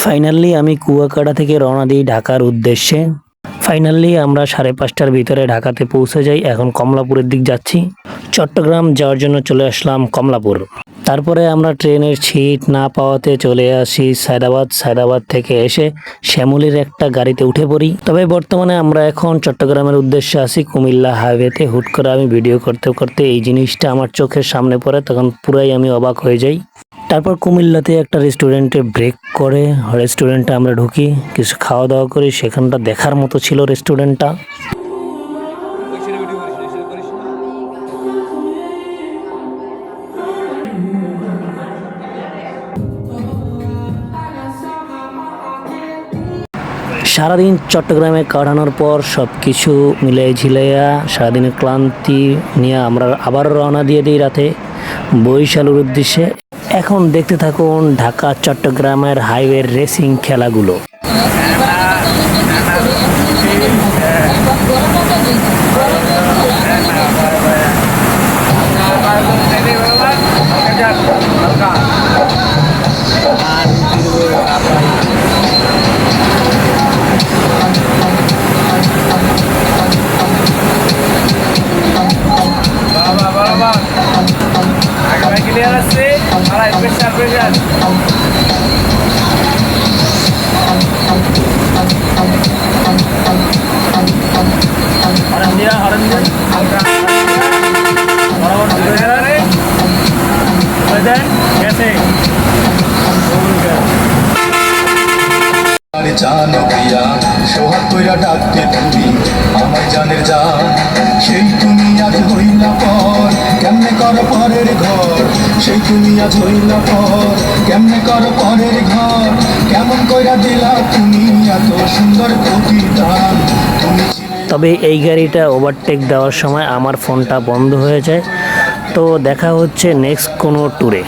Finally আমি কুয়াকাটা থেকে রওনা দিই ঢাকার উদ্দেশ্যে। ফাইনালি আমরা 5:30টার ভিতরে ঢাকাতে পৌঁছে যাই। এখন কমলাপুরের দিক যাচ্ছি। চট্টগ্রাম যাওয়ার জন্য চলে আসলাম কমলাপুর। তারপরে আমরা ট্রেনের সিট না পাওয়াতে চলে আসি সায়দাবাদ। সায়দাবাদ থেকে এসে শ্যামলীর একটা গাড়িতে উঠে পড়ি। তবে বর্তমানে আমরা এখন চট্টগ্রামের উদ্দেশ্যে আসি কুমিল্লা হাইওয়েতে। হুট করে আমি ভিডিও করতে করতে এই জিনিসটা আমার চোখের সামনে পড়ে, তখন পুরাই আমি অবাক হয়ে যাই। তারপর কুমিল্লাতে একটা রেস্টুরেন্টে ব্রেক করে রেস্টুরেন্টে আমরা ঢুকি, কিছু খাওয়া দাওয়া করি। সেখানটা দেখার মতো ছিল রেস্টুরেন্টটা। সারাদিন চট্টগ্রামে কাটানোর পর সব কিছু মিলাই ঝিলাইয়া সারাদিনের ক্লান্তি নিয়ে আমরা আবার রওনা দিয়ে দিই রাতে বরিশালের উদ্দেশ্যে। এখন দেখতে থাকুন ঢাকা চট্টগ্রামের হাইওয়ের রেসিং খেলাগুলো। জানো ভাইয়া সোহাগ কইরা ডাকতে তুমি আমার জানের জান, সেই তুমি আজ হইলা পর কেমনে কর পরের ঘর, সেই তুমি আজ হইলা পর কেমনে কর পরের ঘর, কেমন কইরা দিলা তুমি এত সুন্দর প্রতিদান তুমি। তবে এই গাড়িটা ওভারটেক দেওয়ার সময় আমার ফোনটা বন্ধ হয়ে যায়। তো দেখা হচ্ছে নেক্সট কোনো ট্যুরে।